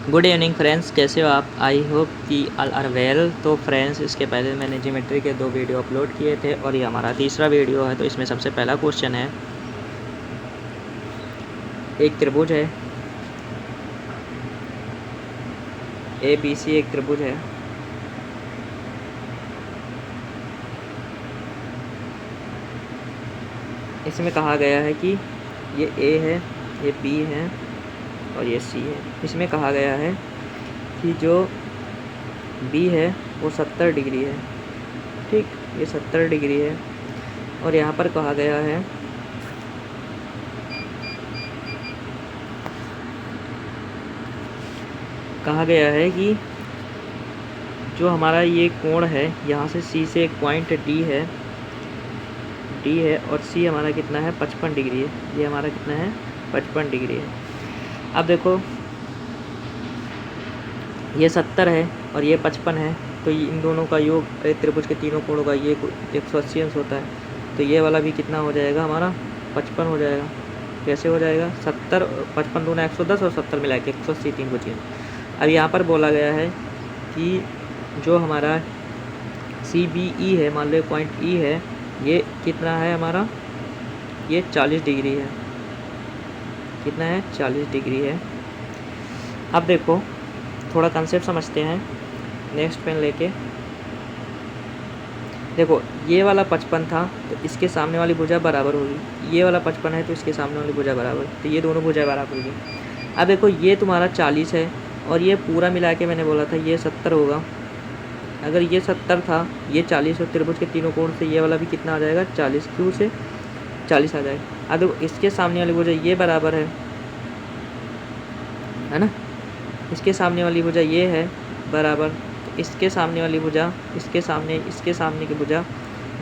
Good evening friends, कैसे हो आप? आई होप कि ऑल आर वेल। तो फ्रेंड्स, इसके पहले मैंने ज्योमेट्री के 2 वीडियो अपलोड किए थे और ये हमारा तीसरा वीडियो है। तो इसमें सबसे पहला क्वेश्चन है, एक त्रिभुज है ABC, एक त्रिभुज है। इसमें कहा गया है कि ये A है, ये B है और ये C है। इसमें कहा गया है कि जो B है वो 70 डिग्री है। ठीक, ये 70 डिग्री है। और यहाँ पर कहा गया है कि जो हमारा ये कोण है, यहाँ से C से एक पॉइंट D है और C हमारा कितना है, 55 डिग्री है। ये हमारा कितना है, 55 डिग्री है। अब देखो, ये 70 है और ये 55 है, तो इन दोनों का योग, त्रिभुज के तीनों कोणों का ये 180 अंश होता है। तो ये वाला भी कितना हो जाएगा हमारा, 55 हो जाएगा। कैसे हो जाएगा, 70 55 दूना 110 और 70 मिला के 180, 3 को चीज़। अब यहाँ पर बोला गया है कि जो हमारा CBE है, मान लो पॉइंट E है, ये कितना है हमारा, ये 40 डिग्री है। कितना है, 40 डिग्री है। अब देखो, थोड़ा कंसेप्ट समझते हैं। नेक्स्ट पेन लेके देखो, ये वाला 55 था तो इसके सामने वाली भुजा बराबर होगी। ये वाला 55 है तो इसके सामने वाली भुजा बराबर, तो ये दोनों भुजा बराबर होगी। अब देखो, ये तुम्हारा 40 है और ये पूरा मिला के मैंने बोला था ये 70 होगा। अगर ये 70 था, ये 40 और त्रिभुज के तीनों कोण से ये वाला भी कितना आ जाएगा, 40, क्यों से 40 आ जाएगा। अब देखो, इसके सामने वाली भुजा ये बराबर है ना, इसके सामने वाली भुजा ये है बराबर, तो इसके सामने वाली भुजा, इसके सामने की भुजा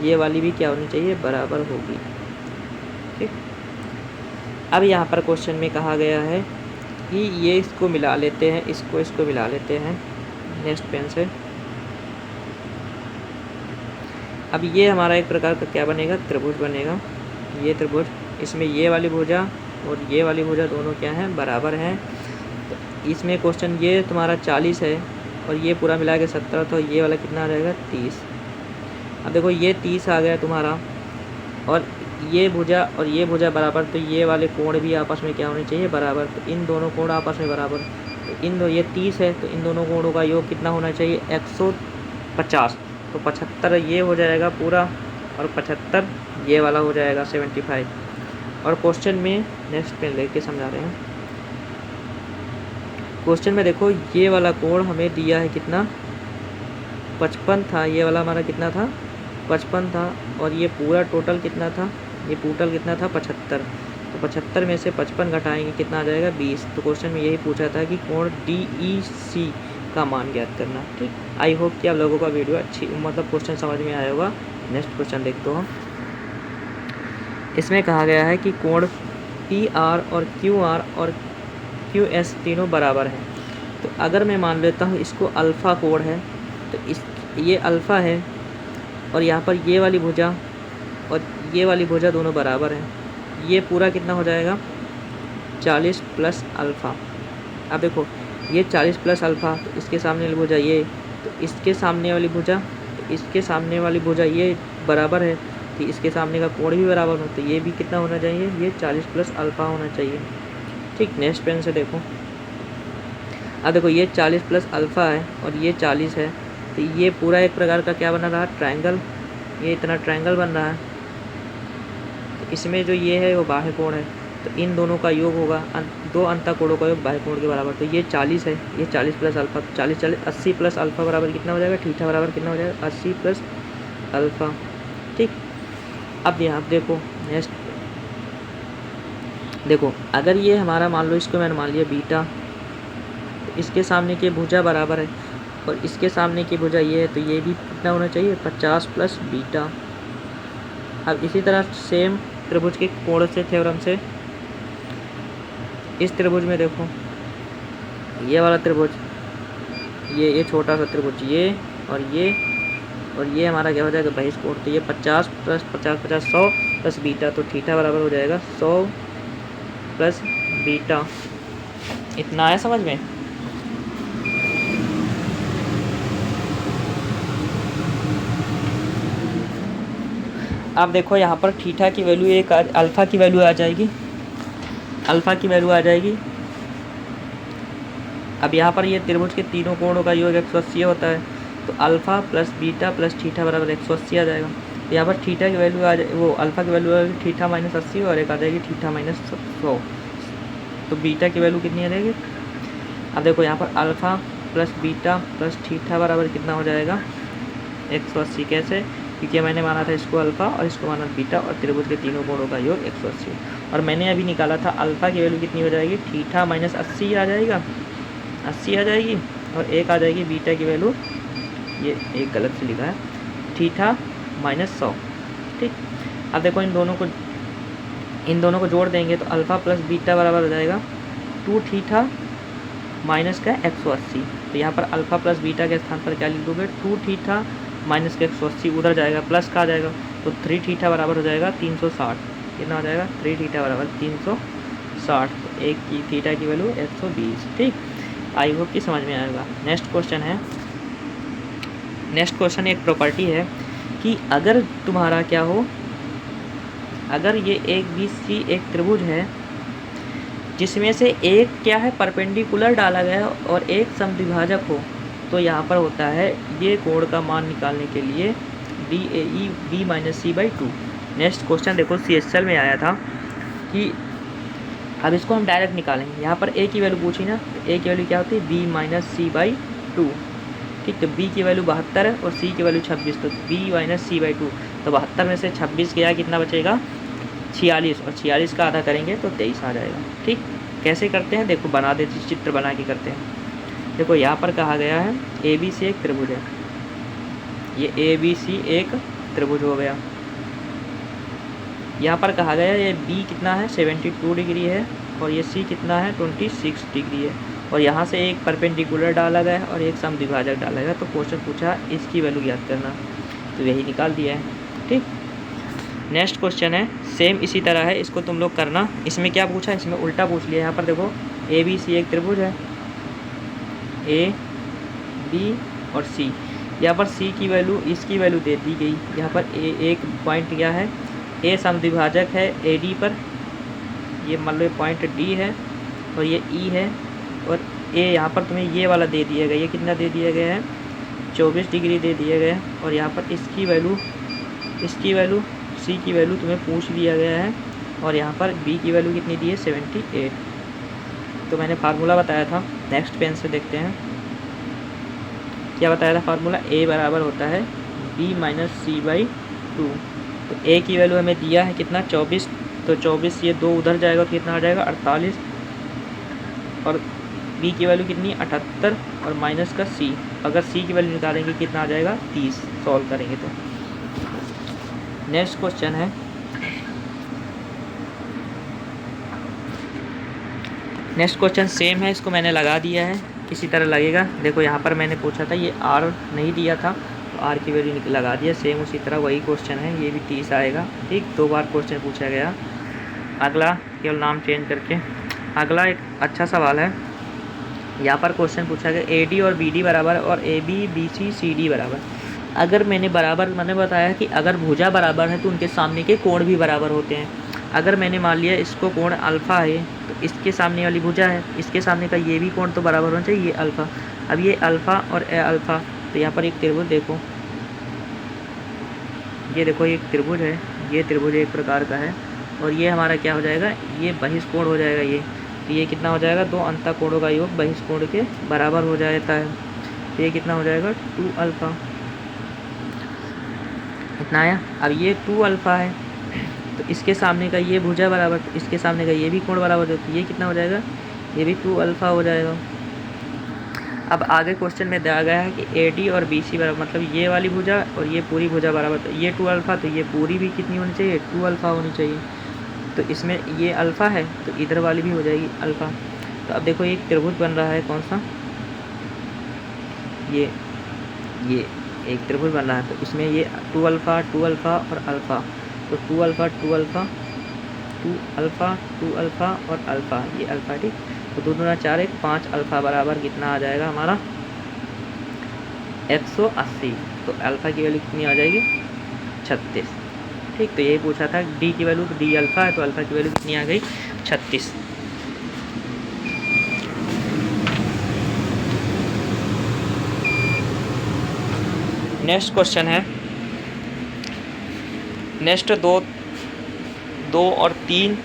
ये वाली भी क्या होनी चाहिए, बराबर होगी। ठीक, अब यहाँ पर क्वेश्चन में कहा गया है कि ये इसको मिला लेते हैं, इसको मिला लेते हैं। नेक्स्ट पेन से अब ये हमारा एक प्रकार का क्या बनेगा, त्रिभुज बनेगा। ये त्रिभुज, इसमें ये वाली भुजा और ये वाली भुजा दोनों क्या हैं, बराबर हैं। तो इसमें क्वेश्चन, ये तुम्हारा 40 है और ये पूरा मिला के 70, तो ये वाला कितना आ जाएगा, 30। अब देखो, ये 30 आ गया तुम्हारा और ये भुजा और ये भुजा बराबर, तो ये वाले कोण भी आपस में क्या होने चाहिए, बराबर। तो इन दोनों कोण आपस में बराबर, तो इन दो, ये 30 है तो इन दोनों कोणों का योग कितना होना चाहिए, 150। तो 75 ये हो जाएगा पूरा और 75 ये वाला हो जाएगा 75। और क्वेश्चन में नेक्स्ट पे लेके समझा रहे हैं। क्वेश्चन में देखो, ये वाला कोण हमें दिया है कितना, 55 था। ये वाला हमारा कितना था, 55 था और ये पूरा टोटल कितना था, ये टोटल कितना था, 75। तो 75 में से 55 घटाएंगे, कितना आ जाएगा, 20। तो क्वेश्चन में यही पूछा था कि कोण DEC का मान ज्ञात करना। ठीक, आई होप कि आप लोगों का वीडियो क्वेश्चन समझ में आया होगा। नेक्स्ट क्वेश्चन देखते हो। इसमें कहा गया है कि कोण PR और QR और QS तीनों बराबर हैं। तो अगर मैं मान लेता हूँ इसको अल्फ़ा कोण है, तो ये अल्फ़ा है और यहाँ पर ये वाली भुजा और ये वाली भुजा दोनों बराबर हैं। ये पूरा कितना हो जाएगा, 40 प्लस अल्फ़ा। अब देखो, ये 40 प्लस अल्फ़ा, तो इसके सामने वाली भुजा ये, तो इसके सामने वाली भुजा, तो इसके सामने वाली भुजा ये बराबर है, तो इसके सामने का कोण भी बराबर हो, तो ये भी कितना होना चाहिए, ये 40 प्लस अल्फ़ा होना चाहिए। ठीक, नेक्स्ट पेन से देखो। अब देखो, ये 40 प्लस अल्फ़ा है और ये 40 है, तो ये पूरा एक प्रकार का क्या बना रहा, ट्रायंगल। ये इतना ट्रायंगल बन रहा है। तो इसमें जो ये है वो बाह्य कोण है, तो इन दोनों का योग होगा, दो अंतःकोणों का योग बाह्य कोण के बराबर। तो ये 40 है, ये 40 प्लस अल्फ़ा, 40 80 प्लस अल्फ़ा बराबर कितना हो जाएगा, थीटा बराबर कितना हो जाएगा, 80 प्लस अल्फ़ा। ठीक, अब यहाँ देखो, नेक्स्ट देखो, अगर ये हमारा, मान लो इसको मैंने मान लिया बीटा, तो इसके सामने की भुजा बराबर है और इसके सामने की भुजा ये है, तो ये भी कितना होना चाहिए, 50 प्लस बीटा। अब इसी तरह सेम त्रिभुज के कोण से, थ्योरम से, इस त्रिभुज में देखो, ये वाला त्रिभुज, ये छोटा सा त्रिभुज, ये और ये हमारा क्या हो जाएगा, बहिष्कोण। तो ये 50 प्लस 50 50 100 प्लस बीटा, तो थीटा बराबर हो जाएगा 100 प्लस बीटा। इतना है समझ में। अब देखो यहाँ पर थीटा की वैल्यू एक अल्फ़ा की वैल्यू आ जाएगी, अल्फ़ा की वैल्यू आ जाएगी। अब यहाँ पर ये त्रिभुज के तीनों कोणों का योग 180 होता है, तो alpha plus beta plus theta बराबर 180 आ जाएगा। तो यहाँ पर थीटा की वैल्यू आ जाए, वो अल्फ़ा की वैल्यू आ जाएगी थीटा माइनस 80 और एक आ जाएगी थीटा माइनस 100। तो बीटा की वैल्यू कितनी आ जाएगी? अब देखो यहाँ पर alpha plus beta plus theta बराबर कितना हो जाएगा? 180। कैसे? क्योंकि मैंने माना था इसको अल्फ़ा और इसको माना बीटा और त्रिभुज के तीनों कोणों का योग 180। और मैंने अभी निकाला था अल्फ़ा की वैल्यू कितनी हो जाएगी? थीटा माइनस 80 आ जाएगा, 80 आ जाएगी। और एक आ जाएगी बीटा की वैल्यू, ये एक गलत से लिखा है, थीटा माइनस 100। ठीक। अब देखो इन दोनों को जोड़ देंगे तो अल्फ़ा प्लस बीटा बराबर हो जाएगा 2 थीटा माइनस का 180। तो यहाँ पर अल्फ़ा प्लस बीटा के स्थान पर क्या लिख दोगे? 2 थीटा माइनस का 180 उधर जाएगा, प्लस का आ जाएगा, तो 3 थीटा बराबर हो जाएगा 360। कितना हो जाएगा? 3 थीटा बराबर 360। तो एक की थीटा की वैल्यू 120। ठीक। आई होप कि समझ में आएगा। नेक्स्ट क्वेश्चन है, नेक्स्ट क्वेश्चन एक प्रॉपर्टी है कि अगर तुम्हारा क्या हो, अगर ये एक बी सी एक त्रिभुज है जिसमें से एक क्या है परपेंडिकुलर डाला गया है और एक समद्विभाजक हो, तो यहाँ पर होता है ये कोण का मान निकालने के लिए D A E B minus C by 2। Next question देखो CHL में आया था कि अब इसको हम डायरेक्ट निकालेंगे। यहाँ पर ए की वैल्यू पूछी ना, तो ए की वैल्यू क्या होती है? B minus C by 2। ठीक। तो बी की वैल्यू 72 है और सी की वैल्यू 26, तो बी माइनस सी बाई 2। तो 72 में से 26 गया, कितना बचेगा? 46, और 46 का आधा करेंगे तो 23 आ जाएगा। ठीक। कैसे करते हैं देखो, बना देते, चित्र बना के करते हैं। देखो यहाँ पर कहा गया है ए बी सी एक त्रिभुज है, ये ए बी सी एक त्रिभुज हो गया। यहाँ पर कहा गया ये बी कितना है? 72 डिग्री है और ये सी कितना है? 26 डिग्री है। और यहाँ से एक परपेंडिकुलर डाला गया है और एक समद्विभाजक डाला गया। तो क्वेश्चन पूछा इसकी वैल्यू ज्ञात करना, तो यही निकाल दिया है। ठीक। नेक्स्ट क्वेश्चन है सेम इसी तरह है, इसको तुम लोग करना। इसमें क्या पूछा? इसमें उल्टा पूछ लिया। यहाँ पर देखो ए बी सी एक त्रिभुज है, ए बी और सी। यहाँ पर सी की वैल्यू, इसकी वैल्यू दे दी गई। यहाँ पर एक पॉइंट क्या है? ए समद्विभाजक है ए डी पर, ये मान लो पॉइंट डी है और ये ई है, और ए यहाँ पर तुम्हें ये वाला दे दिया गया, ये कितना दे दिया गया है? 24 डिग्री दे दिया गया है। और यहाँ पर इसकी वैल्यू सी की वैल्यू तुम्हें पूछ लिया गया है, और यहाँ पर बी की वैल्यू कितनी दी है? 78। तो मैंने फार्मूला बताया था, नेक्स्ट पेन से देखते हैं क्या बताया था फार्मूला। ए बराबर होता है बी माइनस सी बाई 2। तो ए की वैल्यू हमें दिया है कितना? 24। तो 24 ये 2 उधर जाएगा तो कितना आ जाएगा? 48। और बी की वैल्यू कितनी? 78 और माइनस का सी। अगर सी की वैल्यू निकालेंगे कितना आ जाएगा? 30 सॉल्व करेंगे तो। नेक्स्ट क्वेश्चन है, नेक्स्ट क्वेश्चन सेम है, इसको मैंने लगा दिया है, इसी तरह लगेगा। देखो यहाँ पर मैंने पूछा था, ये आर नहीं दिया था तो आर की वैल्यू लगा दिया। सेम उसी तरह वही क्वेश्चन है, ये भी 30 आएगा। ठीक। 2 बार क्वेश्चन पूछा गया। अगला केवल नाम चेंज करके, अगला एक अच्छा सवाल है। यहाँ पर क्वेश्चन पूछा गया ए डी और बी डी बराबर और A B B C C D बराबर। अगर मैंने बताया कि अगर भुजा बराबर है तो उनके सामने के कोण भी बराबर होते हैं। अगर मैंने मान लिया इसको कोण अल्फ़ा है तो इसके सामने वाली भुजा है, इसके सामने का ये भी कोण तो बराबर होना चाहिए, ये अल्फ़ा। अब ये अल्फ़ा और ए अल्फ़ा, तो यहाँ पर एक त्रिभुज देखो, ये देखो एक त्रिभुज है, ये त्रिभुज एक प्रकार का है, और ये हमारा क्या हो जाएगा? ये बहिष्कोण हो जाएगा। ये कितना हो जाएगा? 2 अंतःकोणों का योग बहिष्कोण के बराबर हो जाता है। तो ये कितना हो जाएगा? 2 अल्फ़ा। इतना आया। अब ये 2 अल्फ़ा है तो इसके सामने का ये भुजा बराबर, तो इसके सामने का ये भी कोण बराबर, तो ये कितना हो जाएगा? ये भी 2 अल्फ़ा हो जाएगा। अब आगे क्वेश्चन में दिया गया है कि ए डी और बी सी बराबर, मतलब ये वाली भुजा और ये पूरी भुजा बराबर, तो ये 2 अल्फ़ा, तो ये पूरी भी कितनी होनी चाहिए? 2 अल्फ़ा होनी चाहिए। तो इसमें ये अल्फ़ा है तो इधर वाली भी हो जाएगी अल्फ़ा। तो अब देखो एक त्रिभुज बन रहा है, कौन सा? ये एक त्रिभुज बन रहा है, तो इसमें ये 2 अल्फ़ा और अल्फ़ा, तो 2 अल्फ़ा 2 अल्फ़ा 2 अल्फ़ा 2 अल्फ़ा और अल्फ़ा, ये अल्फ़ा। ठीक। तो 2 दूना 4 1 5 अल्फ़ा बराबर कितना आ जाएगा हमारा? 180। तो अल्फ़ा की वैल्यू कितनी आ जाएगी? 36। ठीक, तो यही पूछा था डी की वैल्यू, तो डी अल्फ़ा है तो अल्फ़ा की वैल्यू कितनी आ गई 36। नेक्स्ट क्वेश्चन है, नेक्स्ट दो और 3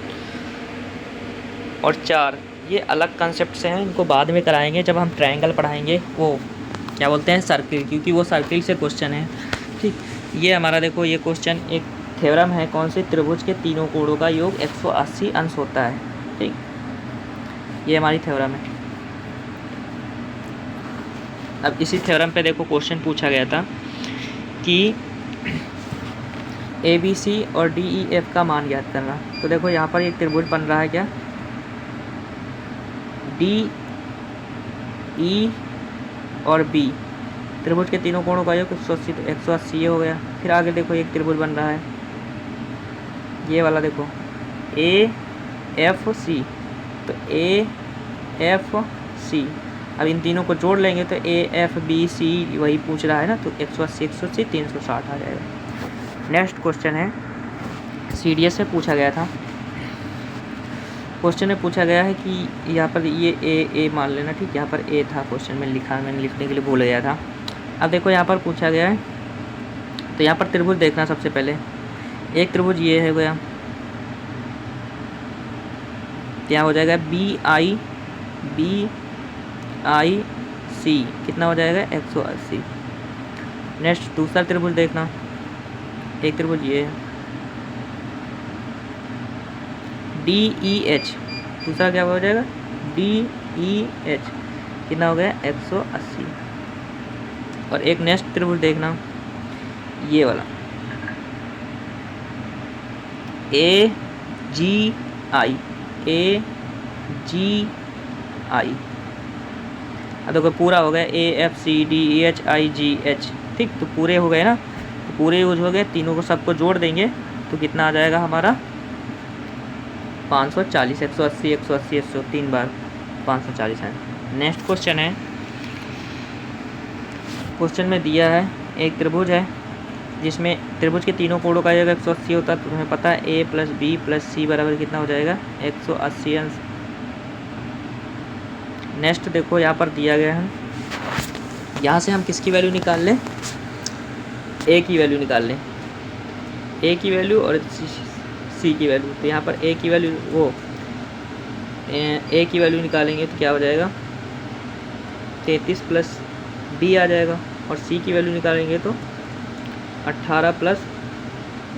और 4 ये अलग कंसेप्ट से हैं, इनको बाद में कराएंगे जब हम ट्रायंगल पढ़ाएंगे, वो क्या बोलते हैं सर्किल, क्योंकि वो सर्किल से क्वेश्चन है। ठीक, ये हमारा देखो ये क्वेश्चन एक थ्योरम है, कौन से, त्रिभुज के तीनों कोणों का योग 180 अंश होता है। ठीक, ये हमारी थ्योरम है। अब इसी थ्योरम पे देखो क्वेश्चन पूछा गया था कि ABC और DEF का मान ज्ञात करना। तो देखो यहाँ पर एक त्रिभुज बन रहा है क्या, DE और B, त्रिभुज के तीनों कोणों का योग 180, तो 180 ये हो गया। फिर आगे देखो एक त्रिभुज बन रहा है, ये वाला देखो AFC, तो AFC, अब इन तीनों को जोड़ लेंगे तो AFBC वही पूछ रहा है ना, तो 180 180 360 आ जाएगा। नेक्स्ट क्वेश्चन है, CDS से पूछा गया था, क्वेश्चन में पूछा गया है कि यहाँ पर ये ए मान लेना। ठीक, यहाँ पर A था क्वेश्चन में लिखा, मैंने लिखने के लिए भूल गया था। अब देखो यहाँ पर पूछा गया है, तो यहाँ पर त्रिभुज देखना सबसे पहले, एक त्रिभुज ये है गया, क्या हो जाएगा BIC, कितना हो जाएगा 180। नेक्स्ट दूसरा त्रिभुज देखना, एक त्रिभुज ये है DEH, दूसरा क्या हो जाएगा DEH, कितना हो गया 180। और एक नेक्स्ट त्रिभुज देखना, ये वाला AGI, अब देखो पूरा हो गया AFCDEHIGH। ठीक, तो पूरे हो गए ना, तो पूरे यूज हो गए, तीनों को सबको जोड़ देंगे तो कितना आ जाएगा हमारा 540, 180 180 103 बार 540 है। नेक्स्ट क्वेश्चन है, क्वेश्चन में दिया है एक त्रिभुज है जिसमें त्रिभुज के तीनों कोणों का योग 180 होता है, तो तुम्हें पता है A + B + C बराबर कितना हो जाएगा 180 अंश। नेक्स्ट देखो यहाँ पर दिया गया है, यहाँ से हम किसकी वैल्यू निकाल लें, A की वैल्यू निकाल लें, A की वैल्यू और C की वैल्यू। तो यहाँ पर A की वैल्यू A की वैल्यू निकालेंगे तो क्या हो जाएगा 33 + B आ जाएगा, और C की वैल्यू निकालेंगे तो 18 +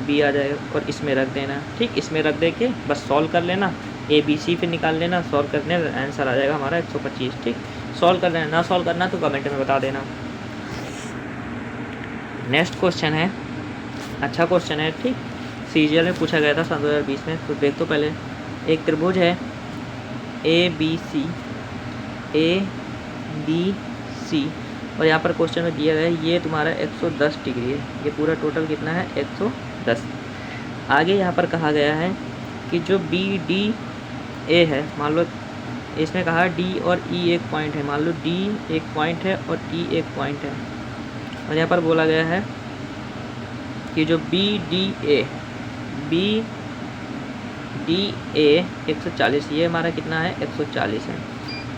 B आ जाएगा, और इसमें रख देना। ठीक, इसमें रख दे के बस सॉल्व कर लेना, ABC फिर निकाल लेना, सॉल्व करने का आंसर आ जाएगा हमारा 125। ठीक, सॉल्व कर लेना, ना सॉल्व करना तो कमेंट में बता देना। नेक्स्ट क्वेश्चन है, अच्छा क्वेश्चन है। ठीक, CGL में पूछा गया था सन 2020 में। तो देख तो पहले, एक त्रिभुज है ABC, और यहाँ पर क्वेश्चन में दिया गया है ये तुम्हारा 110 डिग्री है, ये पूरा टोटल कितना है 110। आगे यहाँ पर कहा गया है कि जो BDA है, मान लो इसमें कहा D और E एक पॉइंट है, मान लो D एक पॉइंट है और E एक पॉइंट है, और यहाँ पर बोला गया है कि जो BDA 140, ये हमारा कितना है 140 है।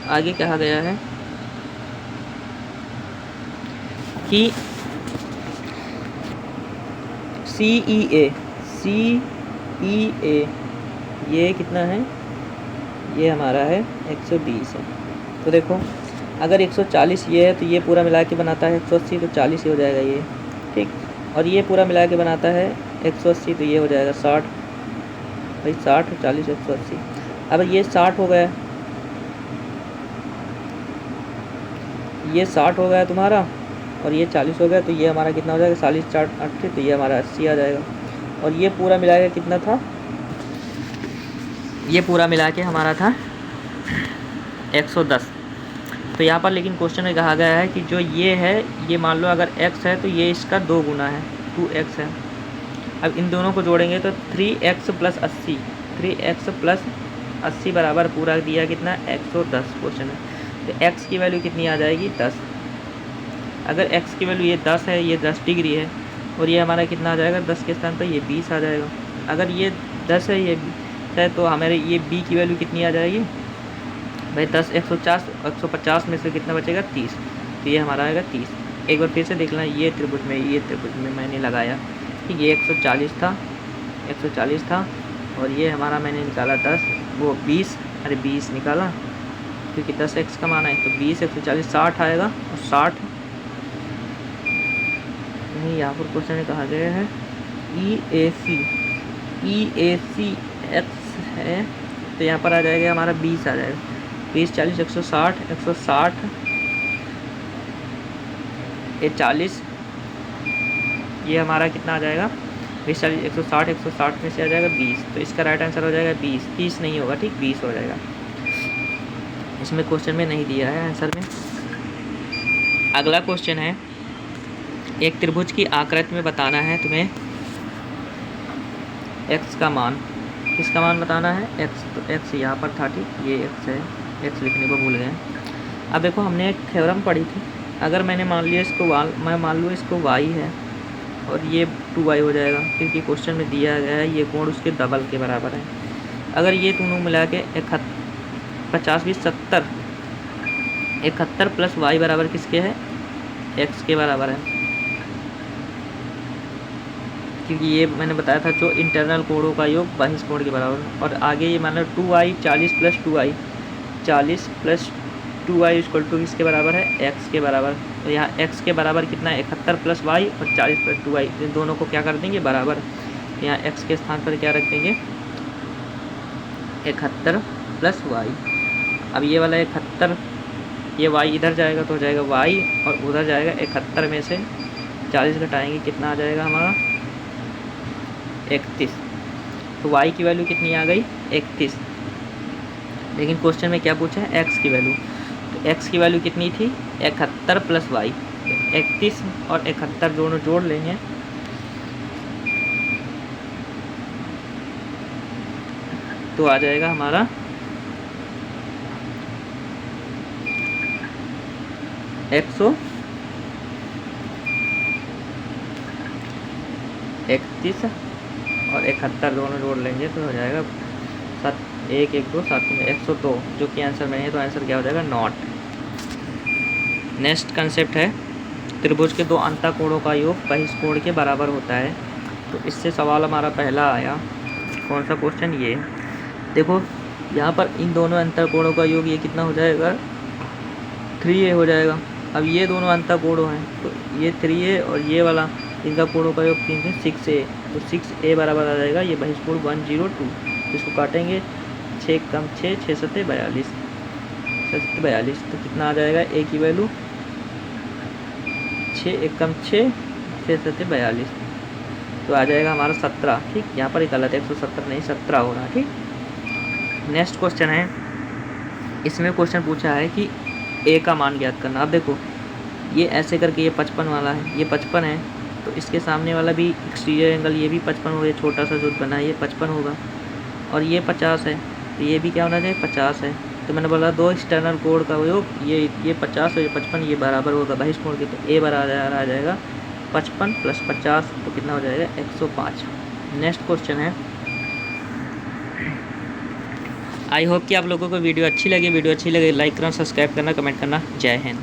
आगे कहा गया है कि CEA ये कितना है, ये हमारा है 120 है। तो देखो अगर 140 ये है तो ये पूरा मिला के बनाता है 180, तो 40 ही हो जाएगा ये। ठीक, और ये पूरा मिला के बनाता है 180, तो ये हो जाएगा 60, भाई 60 40 180। अब ये 60 हो गया, ये 60 हो गया तुम्हारा, और ये 40 हो गया, तो ये हमारा कितना हो जाएगा 40 4 80, तो ये हमारा 80 आ जाएगा। और ये पूरा मिला के कितना था, ये पूरा मिला के हमारा था 110। तो यहाँ पर लेकिन क्वेश्चन में कहा गया है कि जो ये है, ये मान लो अगर x है तो ये इसका 2 गुना है, 2x है। अब इन दोनों को जोड़ेंगे तो 3x + 80, 3x + 80 बराबर पूरा दिया कितना 110 क्वेश्चन है। तो x की वैल्यू कितनी आ जाएगी 10। अगर x की वैल्यू ये 10 है, ये 10 डिग्री है, और ये हमारा कितना आ जाएगा 10 के स्थान पर ये 20 आ जाएगा। अगर ये 10 है ये 20 है तो हमारे ये b की वैल्यू कितनी आ जाएगी भाई 10 150 में से कितना बचेगा 30, तो ये हमारा आएगा 30। एक बार फिर से देख लेना, ये त्रिभुज में मैंने लगाया ठीक, ये 140 था और ये हमारा मैंने निकाला 10 वो 20, अरे 20 निकाला क्योंकि 10x का मान है तो 20 140 60 आएगा और 60 नहीं, यहाँ पर क्वेश्चन में कहा गया है EAC x है तो यहाँ पर आ जाएगा हमारा 20 आ जाएगा, 20 40 160 ये 40, ये हमारा कितना आ जाएगा 20 40 160 में से आ जाएगा 20, तो इसका राइट आंसर हो जाएगा 20। 30 नहीं होगा ठीक, 20 हो जाएगा। इसमें क्वेश्चन में नहीं दिया है आंसर में। अगला क्वेश्चन है, एक त्रिभुज की आकृति में बताना है तुम्हें x का मान, किसका मान बताना है x, तो x यहाँ पर था ठीक, ये x है, x लिखने को भूल गए। अब देखो हमने एक थ्योरम पढ़ी थी, अगर मैंने मान लिया इसको मैं मान लूँ इसको y है और ये 2y हो जाएगा क्योंकि क्वेश्चन में दिया गया है ये कोण उसके डबल के बराबर है। अगर ये दोनों मिला के 50 20 70, 71 प्लस y बराबर किसके है x के बराबर है, क्योंकि ये मैंने बताया था जो इंटरनल कोणों का योग बहिष्कोण के बराबर। और आगे ये मान लो 2y 40 plus 2y equal to किसके बराबर है x के बराबर। तो यहाँ x के बराबर कितना है 71 प्लस y और 40 प्लस 2y, इन दोनों को क्या कर देंगे बराबर, तो यहाँ x के स्थान पर क्या रख देंगे 71 प्लस y। अब ये वाला 71, ये y इधर जाएगा तो हो जाएगा y और उधर जाएगा 71 में से 40 घटाएंगे कितना आ जाएगा हमारा 31, तो y की वैल्यू कितनी आ गई 31। लेकिन क्वेश्चन में क्या पूछा है x की वैल्यू, तो x की वैल्यू कितनी थी 71 प्लस y, 31 और 71 दोनों जोड़ लेंगे तो आ जाएगा हमारा 131 और 71 दोनों जोड़ लेंगे तो हो जाएगा 1 1 2 7 में 102, जो कि आंसर में है, तो आंसर क्या हो जाएगा नॉट। नेक्स्ट कंसेप्ट है, त्रिभुज के दो अंतःकोणों का योग बहिष्कोण के बराबर होता है। तो इससे सवाल हमारा पहला आया, कौन सा क्वेश्चन, ये देखो यहाँ पर इन दोनों अंतःकोणों का योग ये कितना हो जाएगा 3a हो जाएगा। अब ये दोनों अंतःकोण हैं तो ये 3a और ये वाला इनका कोणों का योग 3 से 6a, तो 6a बराबर आ जाएगा ये बहिष्कोण 102। इसको काटेंगे 6 कम 6 6 7 42 42, तो कितना आ जाएगा a की वैल्यू 6 1 कम 6 6 7 42, तो आ जाएगा हमारा 17 ठीक। यहाँ पर ही गलत है 170 नहीं 17 हो रहा ठीक। नेक्स्ट क्वेश्चन है, इसमें क्वेश्चन पूछा है कि a का मान ज्ञात करना। अब देखो ये ऐसे करके ये 55 वाला है, ये 55 है तो इसके सामने वाला भी एक्सटीरियर एंगल ये भी 55 होगा, ये छोटा सा जो बना है ये 55 होगा और ये 50 है तो ये भी क्या होना चाहिए 50 है। तो मैंने बोला दो एक्सटर्नल कोण का योग ये 50 और ये 55 ये बराबर होगा बहिष्कोण के, तो a बराबर आ जाएगा 55 प्लस 50 तो कितना हो जाएगा 105। नेक्स्ट क्वेश्चन है, आई होप कि आप लोगों को वीडियो अच्छी लगी लाइक करना, सब्सक्राइब करना, कमेंट करना। जय हिंद।